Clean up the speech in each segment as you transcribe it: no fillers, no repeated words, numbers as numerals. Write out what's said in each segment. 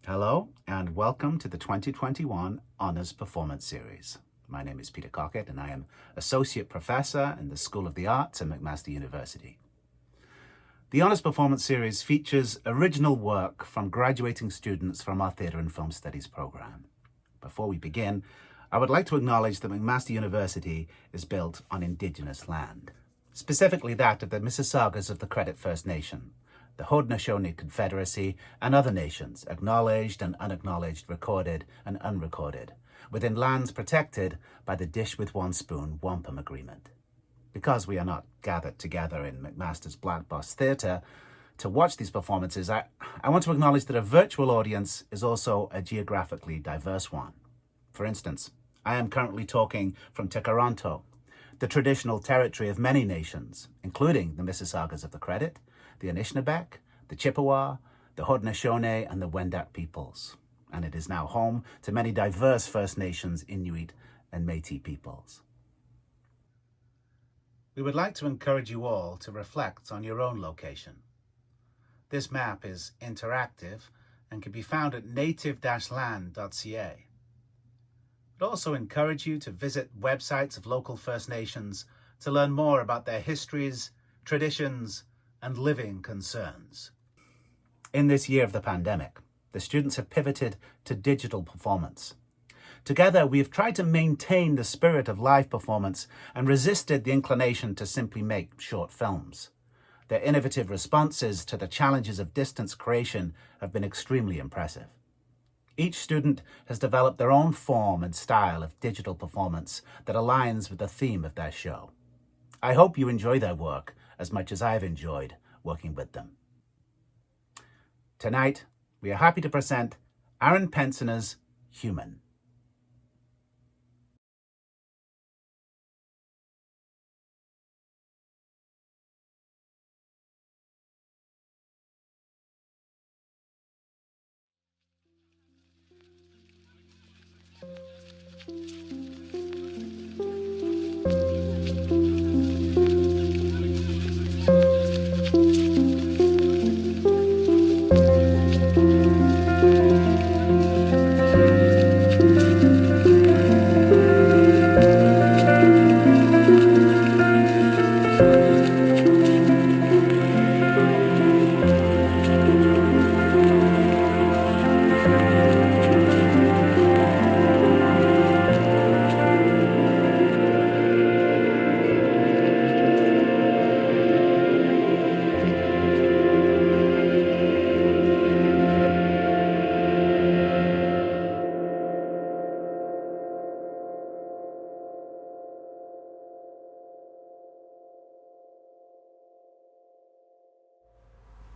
Hello and welcome to the 2021 Honours Performance Series. My name is Peter Cockett and I am Associate Professor in the School of the Arts at McMaster University. The Honours Performance Series features original work from graduating students from our Theatre and Film Studies program. Before we begin, I would like to acknowledge that McMaster University is built on Indigenous land, specifically that of the Mississaugas of the Credit First Nation, the Haudenosaunee Confederacy, and other nations, acknowledged and unacknowledged, recorded and unrecorded, within lands protected by the Dish with One Spoon Wampum Agreement. Because we are not gathered together in McMaster's Black Box Theatre to watch these performances, I want to acknowledge that a virtual audience is also a geographically diverse one. For instance, I am currently talking from Tkaronto, the traditional territory of many nations, including the Mississaugas of the Credit, the Anishinaabeg, the Chippewa, the Haudenosaunee, and the Wendat peoples. And it is now home to many diverse First Nations, Inuit, and Métis peoples. We would like to encourage you all to reflect on your own location. This map is interactive and can be found at native-land.ca. We'd also encourage you to visit websites of local First Nations to learn more about their histories, traditions, and living concerns. In this year of the pandemic, the students have pivoted to digital performance. Together, we have tried to maintain the spirit of live performance and resisted the inclination to simply make short films. Their innovative responses to the challenges of distance creation have been extremely impressive. Each student has developed their own form and style of digital performance that aligns with the theme of their show. I hope you enjoy their work as much as I've enjoyed working with them. Tonight, we are happy to present Aaron Penciner's Human.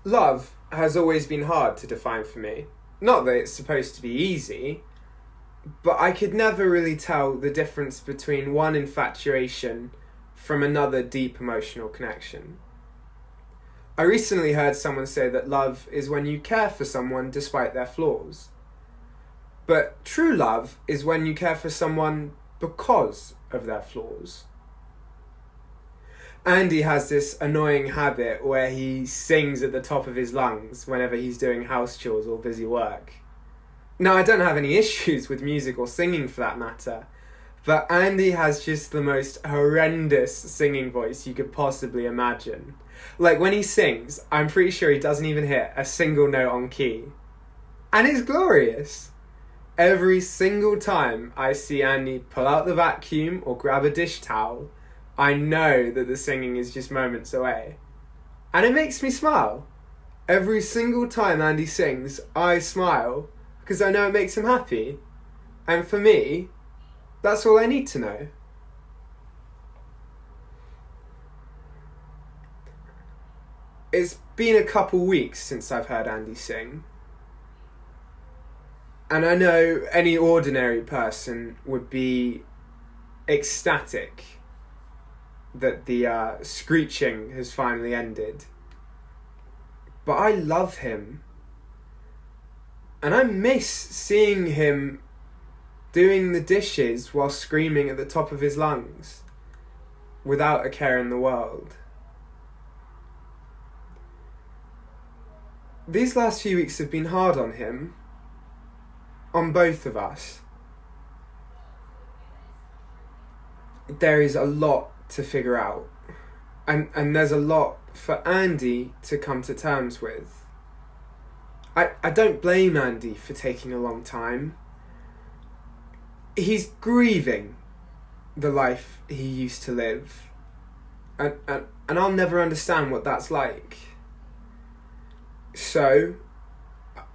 Love has always been hard to define for me. Not that it's supposed to be easy, but I could never really tell the difference between one infatuation from another deep emotional connection. I recently heard someone say that love is when you care for someone despite their flaws. But true love is when you care for someone because of their flaws. Andy has this annoying habit where he sings at the top of his lungs whenever he's doing house chores or busy work. Now, I don't have any issues with music or singing for that matter, but Andy has just the most horrendous singing voice you could possibly imagine. Like, when he sings, I'm pretty sure he doesn't even hit a single note on key. And it's glorious. Every single time I see Andy pull out the vacuum or grab a dish towel, I know that the singing is just moments away. And it makes me smile. Every single time Andy sings, I smile because I know it makes him happy. And for me, that's all I need to know. It's been a couple weeks since I've heard Andy sing. And I know any ordinary person would be ecstatic that the screeching has finally ended. But I love him. And I miss seeing him doing the dishes while screaming at the top of his lungs, without a care in the world. These last few weeks have been hard on him, on both of us, there is a lot to figure out. And there's a lot for Andy to come to terms with. I don't blame Andy for taking a long time. He's grieving the life he used to live. And I'll never understand what that's like. So,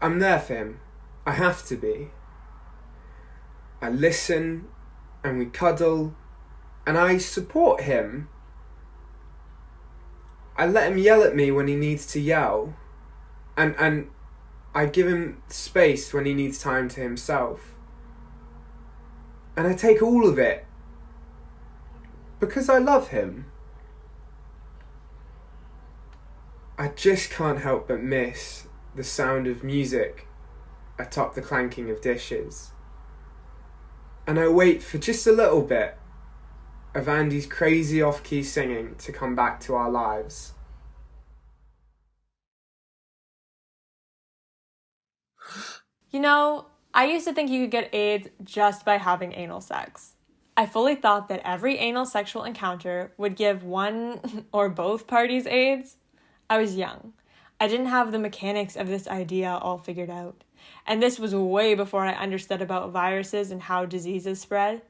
I'm there for him. I have to be. I listen, and we cuddle, and I support him. I let him yell at me when he needs to yell, and I give him space when he needs time to himself. And I take all of it because I love him. I just can't help but miss the sound of music atop the clanking of dishes. And I wait for just a little bit of Andy's crazy off-key singing to come back to our lives. You know, I used to think you could get AIDS just by having anal sex. I fully thought that every anal sexual encounter would give one or both parties AIDS. I was young. I didn't have the mechanics of this idea all figured out. And this was way before I understood about viruses and how diseases spread.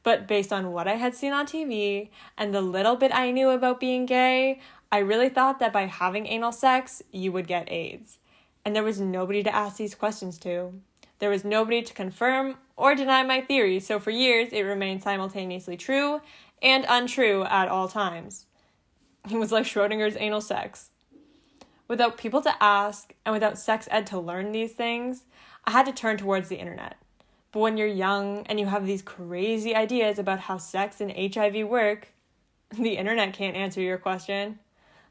But based on what I had seen on TV and the little bit I knew about being gay, I really thought that by having anal sex, you would get AIDS. And there was nobody to ask these questions to. There was nobody to confirm or deny my theory, so for years it remained simultaneously true and untrue at all times. It was like Schrodinger's anal sex. Without people to ask and without sex ed to learn these things, I had to turn towards the internet. But when you're young and you have these crazy ideas about how sex and HIV work, the internet can't answer your question.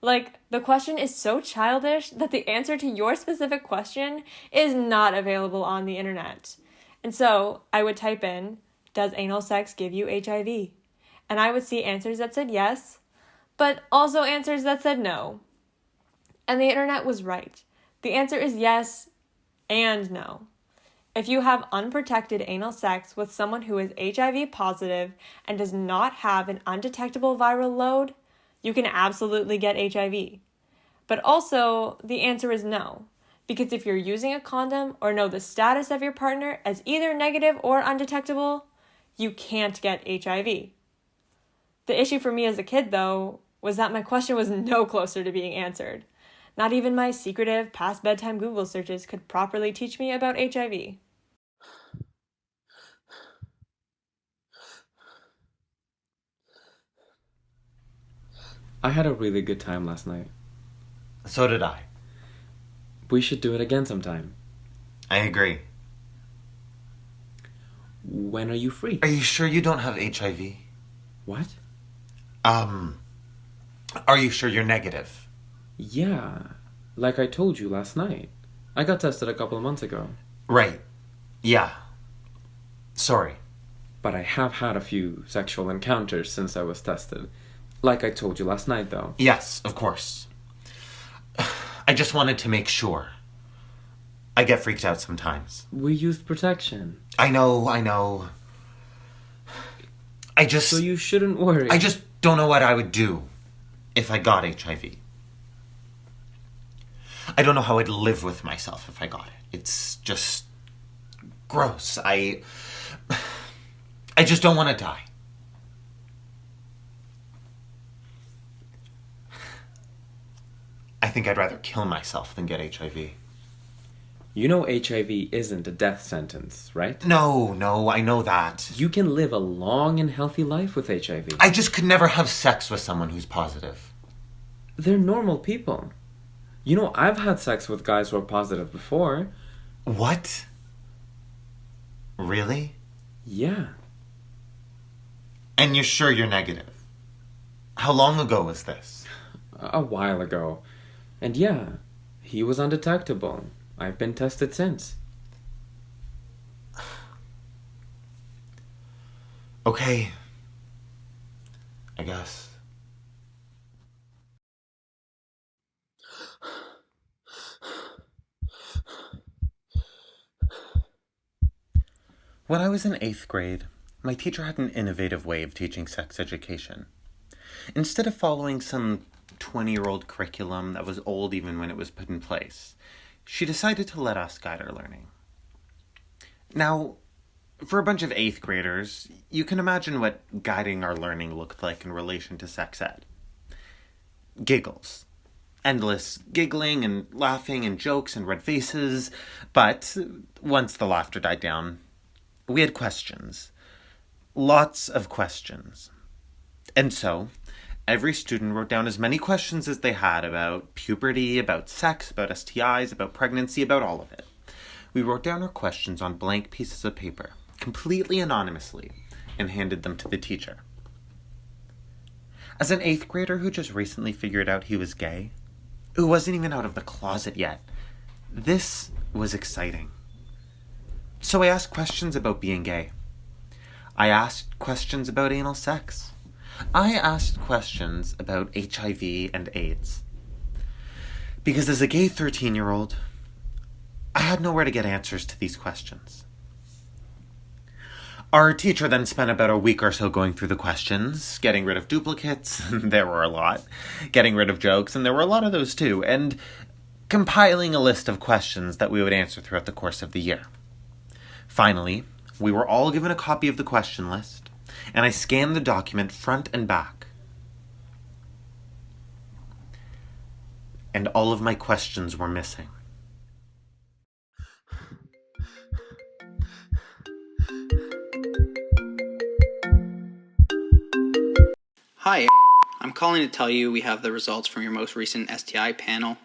Like, the question is so childish that the answer to your specific question is not available on the internet. And so I would type in, does anal sex give you HIV? And I would see answers that said yes, but also answers that said no. And the internet was right. The answer is yes and no. If you have unprotected anal sex with someone who is HIV positive and does not have an undetectable viral load, you can absolutely get HIV. But also, the answer is no. Because if you're using a condom or know the status of your partner as either negative or undetectable, you can't get HIV. The issue for me as a kid, though, was that my question was no closer to being answered. Not even my secretive past bedtime Google searches could properly teach me about HIV. I had a really good time last night. So did I. We should do it again sometime. I agree. When are you free? Are you sure you don't have HIV? What? Are you sure you're negative? Yeah, like I told you last night. I got tested a couple of months ago. Right. Yeah. Sorry. But I have had a few sexual encounters since I was tested. Like I told you last night, though. Yes, of course. I just wanted to make sure. I get freaked out sometimes. We used protection. I know. So you shouldn't worry. I just don't know what I would do if I got HIV. I don't know how I'd live with myself if I got it. It's just gross. I just don't want to die. I think I'd rather kill myself than get HIV. You know HIV isn't a death sentence, right? No, I know that. You can live a long and healthy life with HIV. I just could never have sex with someone who's positive. They're normal people. You know, I've had sex with guys who are positive before. What? Really? Yeah. And you're sure you're negative? How long ago was this? A while ago. And yeah, he was undetectable. I've been tested since. Okay. I guess. When I was in 8th grade, my teacher had an innovative way of teaching sex education. Instead of following some 20-year-old curriculum that was old even when it was put in place, she decided to let us guide our learning. Now, for a bunch of 8th graders, you can imagine what guiding our learning looked like in relation to sex ed. Giggles. Endless giggling and laughing and jokes and red faces, but once the laughter died down, we had questions. Lots of questions. And so, every student wrote down as many questions as they had about puberty, about sex, about STIs, about pregnancy, about all of it. We wrote down our questions on blank pieces of paper, completely anonymously, and handed them to the teacher. As an 8th grader who just recently figured out he was gay, who wasn't even out of the closet yet, this was exciting. So I asked questions about being gay. I asked questions about anal sex. I asked questions about HIV and AIDS. Because as a gay 13-year-old, I had nowhere to get answers to these questions. Our teacher then spent about a week or so going through the questions, getting rid of duplicates, there were a lot, getting rid of jokes, and there were a lot of those too, and compiling a list of questions that we would answer throughout the course of the year. Finally, we were all given a copy of the question list, and I scanned the document front and back. And all of my questions were missing. Hi, I'm calling to tell you we have the results from your most recent STI panel.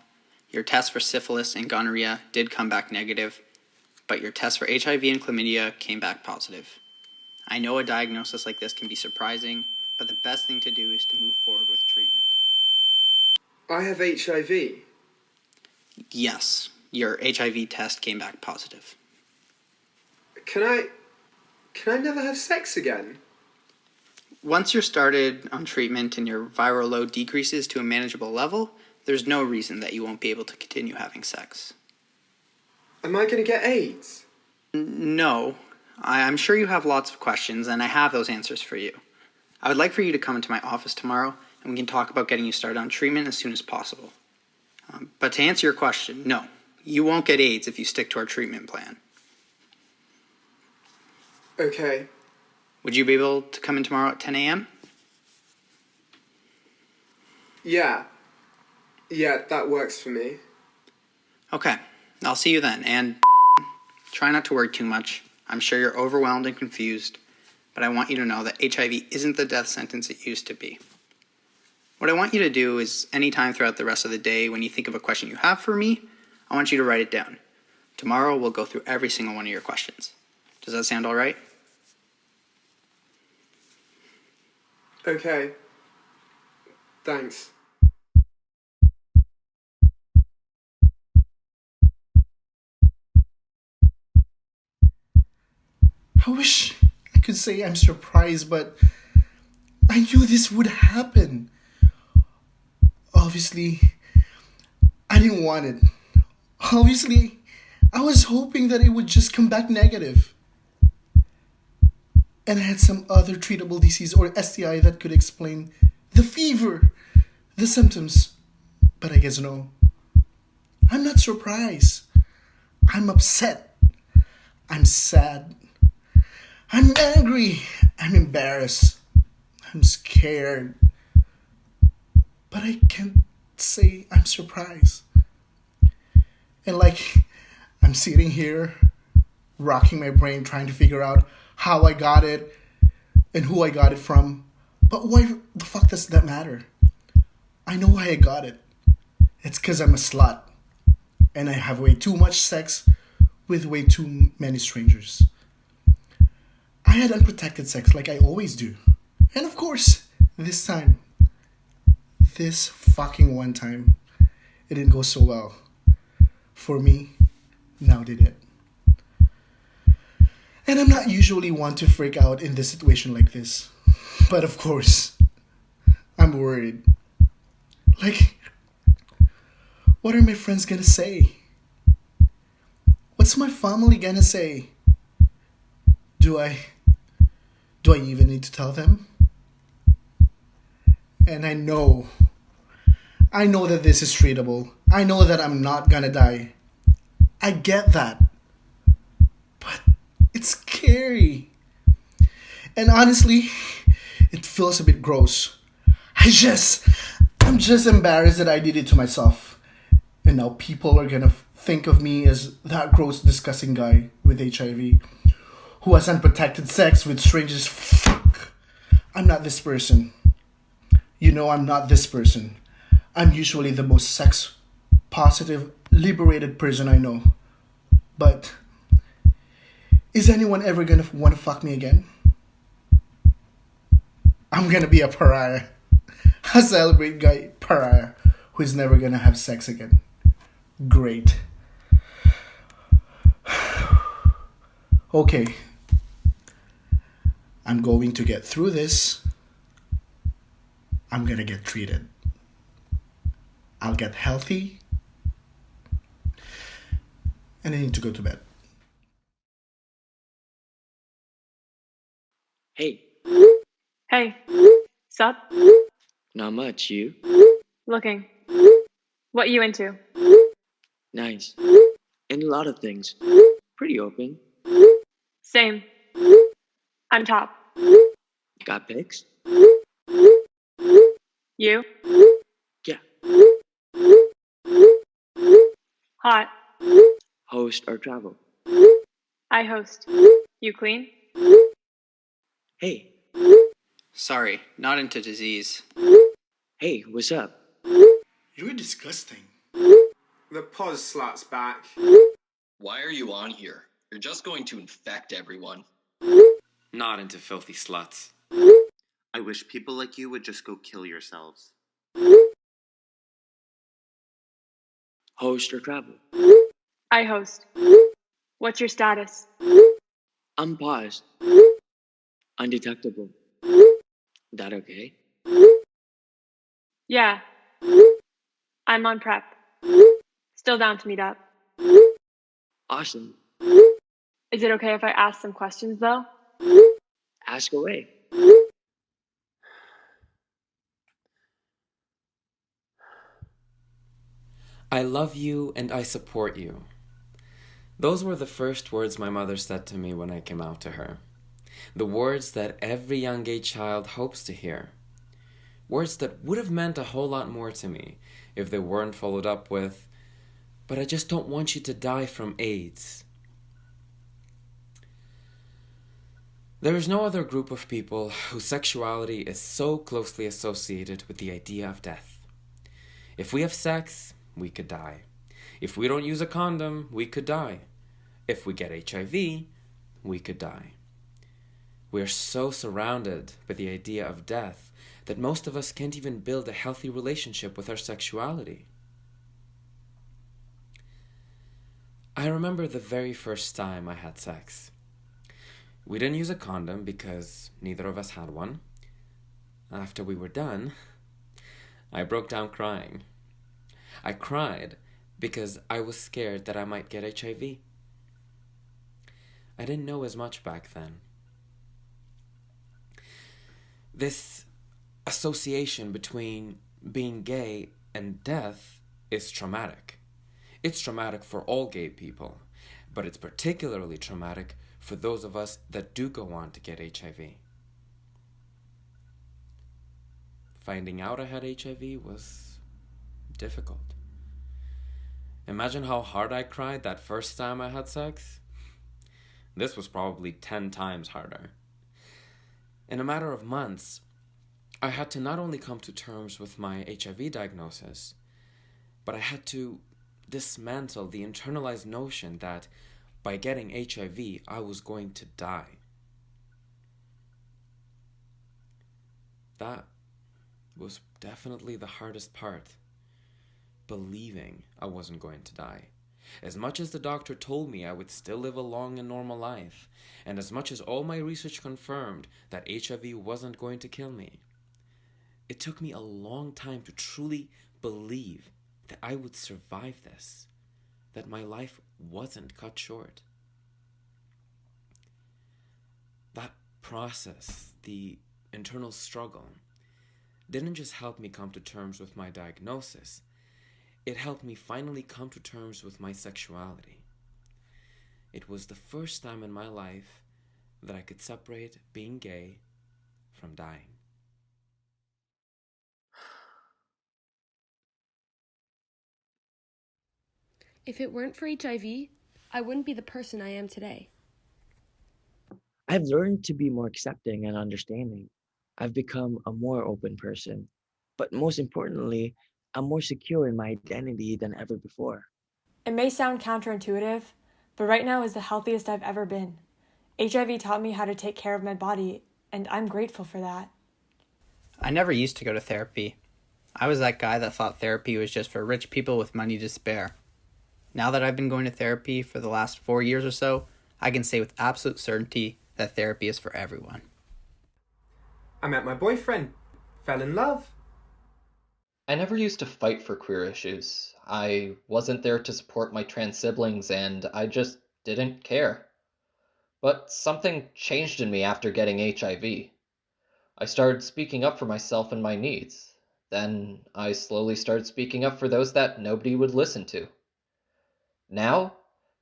Your test for syphilis and gonorrhea did come back negative, but your test for HIV and chlamydia came back positive. I know a diagnosis like this can be surprising, but the best thing to do is to move forward with treatment. I have HIV. Yes, your HIV test came back positive. Can I never have sex again? Once you're started on treatment and your viral load decreases to a manageable level, there's no reason that you won't be able to continue having sex. Am I going to get AIDS? No. I'm sure you have lots of questions, and I have those answers for you. I would like for you to come into my office tomorrow, and we can talk about getting you started on treatment as soon as possible. But to answer your question, no. You won't get AIDS if you stick to our treatment plan. Okay. Would you be able to come in tomorrow at 10 a.m.? Yeah, that works for me. Okay, I'll see you then, and try not to worry too much. I'm sure you're overwhelmed and confused, but I want you to know that HIV isn't the death sentence it used to be. What I want you to do is, anytime throughout the rest of the day, when you think of a question you have for me, I want you to write it down. Tomorrow, we'll go through every single one of your questions. Does that sound all right? Okay. Thanks. I wish I could say I'm surprised, but I knew this would happen. Obviously, I didn't want it. Obviously, I was hoping that it would just come back negative. And I had some other treatable disease or STI that could explain the fever, the symptoms. But I guess no. I'm not surprised. I'm upset. I'm sad. I'm angry. I'm embarrassed. I'm scared. But I can't say I'm surprised. And I'm sitting here, rocking my brain, trying to figure out how I got it and who I got it from. But why the fuck does that matter? I know why I got it. It's because I'm a slut. And I have way too much sex with way too many strangers. I had unprotected sex like I always do. And of course, this fucking one time, it didn't go so well. For me, now did it. And I'm not usually one to freak out in this situation like this. But of course, I'm worried. What are my friends gonna say? What's my family gonna say? Do I even need to tell them? And I know that this is treatable. I know that I'm not gonna die. I get that. But it's scary. And honestly, it feels a bit gross. I'm just embarrassed that I did it to myself. And now people are gonna think of me as that gross, disgusting guy with HIV who has unprotected sex with strangers. Fuck. I'm not this person. You know I'm not this person. I'm usually the most sex positive, liberated person I know. But is anyone ever gonna wanna fuck me again? I'm gonna be a pariah. A celebrate guy pariah who is never gonna have sex again. Great. Okay. I'm going to get through this. I'm gonna get treated. I'll get healthy. And I need to go to bed. Hey, Hey, sup? not much, you? Looking. What you into? Nice. And a lot of things. Pretty open. Same. I'm top. Got pics? You? Yeah. Hot. Host or travel? I host. You clean? Hey, Sorry, not into disease. hey, what's up? You're disgusting. The pause slats back. Why are you on here? You're just going to infect everyone. Not into filthy sluts. I wish people like you would just go kill yourselves. Host or travel? I host. What's your status? Unpaused. Undetectable. That okay? Yeah. I'm on prep. Still down to meet up. Awesome. Is it okay if I ask some questions though? Ask away. I love you and I support you. Those were the first words my mother said to me when I came out to her. The words that every young gay child hopes to hear. Words that would have meant a whole lot more to me if they weren't followed up with, "But I just don't want you to die from AIDS." There is no other group of people whose sexuality is so closely associated with the idea of death. If we have sex, we could die. If we don't use a condom, we could die. If we get HIV, we could die. We are so surrounded by the idea of death that most of us can't even build a healthy relationship with our sexuality. I remember the very first time I had sex. We didn't use a condom because neither of us had one. After we were done, I broke down crying. I cried because I was scared that I might get HIV. I didn't know as much back then. This association between being gay and death is traumatic. It's traumatic for all gay people, but it's particularly traumatic for those of us that do go on to get HIV. Finding out I had HIV was difficult. Imagine how hard I cried that first time I had sex. This was probably 10 times harder. In a matter of months, I had to not only come to terms with my HIV diagnosis, but I had to dismantle the internalized notion that by getting HIV, I was going to die. That was definitely the hardest part, believing I wasn't going to die. As much as the doctor told me I would still live a long and normal life, and as much as all my research confirmed that HIV wasn't going to kill me, it took me a long time to truly believe that I would survive this, that my life wasn't cut short. That process, the internal struggle, didn't just help me come to terms with my diagnosis, it helped me finally come to terms with my sexuality. It was the first time in my life that I could separate being gay from dying. If it weren't for HIV, I wouldn't be the person I am today. I've learned to be more accepting and understanding. I've become a more open person. But most importantly, I'm more secure in my identity than ever before. It may sound counterintuitive, but right now is the healthiest I've ever been. HIV taught me how to take care of my body, and I'm grateful for that. I never used to go to therapy. I was that guy that thought therapy was just for rich people with money to spare. Now that I've been going to therapy for the last 4 years or so, I can say with absolute certainty that therapy is for everyone. I met my boyfriend, fell in love. I never used to fight for queer issues. I wasn't there to support my trans siblings, and I just didn't care. But something changed in me after getting HIV. I started speaking up for myself and my needs. Then I slowly started speaking up for those that nobody would listen to. Now,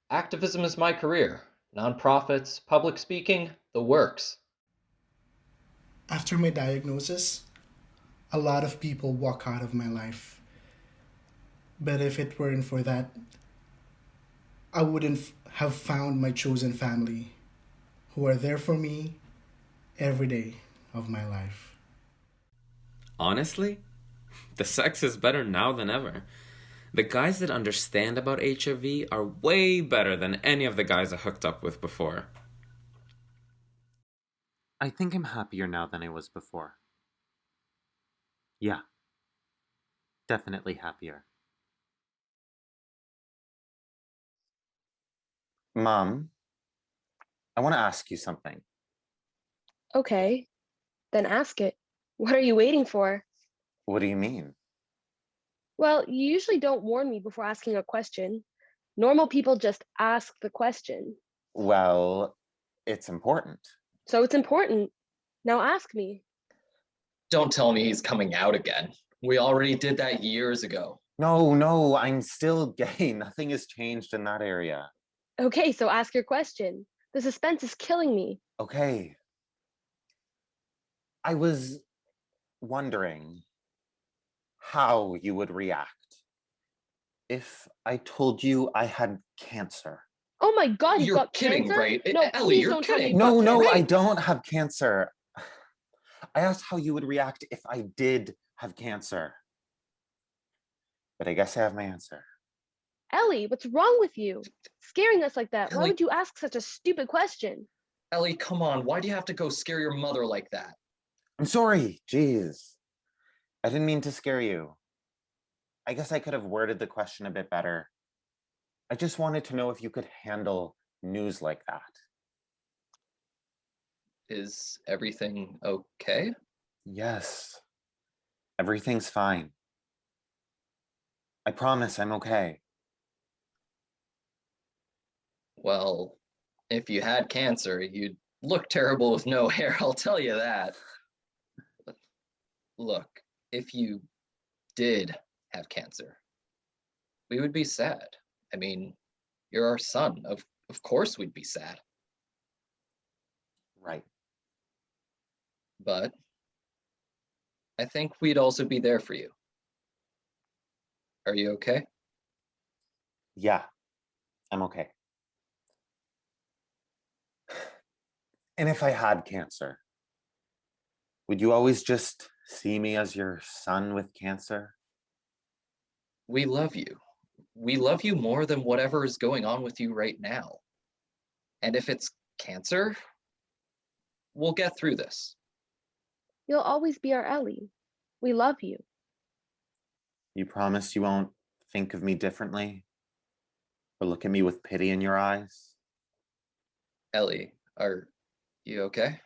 activism is my career. Nonprofits, public speaking, the works. After my diagnosis, a lot of people walk out of my life. But if it weren't for that, I wouldn't have found my chosen family, who are there for me every day of my life. Honestly, the sex is better now than ever. The guys that understand about HIV are way better than any of the guys I hooked up with before. I think I'm happier now than I was before. Yeah, definitely happier. Mom, I want to ask you something. Okay, then ask it. What are you waiting for? What do you mean? Well, you usually don't warn me before asking a question. Normal people just ask the question. Well, it's important. So it's important. Now ask me. Don't tell me he's coming out again. We already did that years ago. No, I'm still gay. Nothing has changed in that area. Okay, so ask your question. The suspense is killing me. Okay. I was wondering how you would react if I told you I had cancer. Oh my God, you've You're got kidding, cancer? right? No, Ellie, please you're don't tell me kidding. you've got No, cancer. I don't have cancer. I asked how you would react if I did have cancer. But I guess I have my answer. Ellie, what's wrong with you? Scaring us like that. Why Ellie- would you ask such a stupid question? Ellie, come on. Why do you have to go scare your mother like that? I'm sorry. Jeez. I didn't mean to scare you. I guess I could have worded the question a bit better. I just wanted to know if you could handle news like that. Is everything okay? Yes. Everything's fine. I promise I'm okay. Well, if you had cancer, you'd look terrible with no hair, I'll tell you that. But look, if you did have cancer, we would be sad. I mean, you're our son. Of course we'd be sad. Right. But I think we'd also be there for you. Are you okay? Yeah, I'm okay. And if I had cancer, would you always just see me as your son with cancer? We love you. We love you more than whatever is going on with you right now. And if it's cancer, we'll get through this. You'll always be our Ellie. We love you. You promise you won't think of me differently? Or look at me with pity in your eyes? Ellie, are you okay?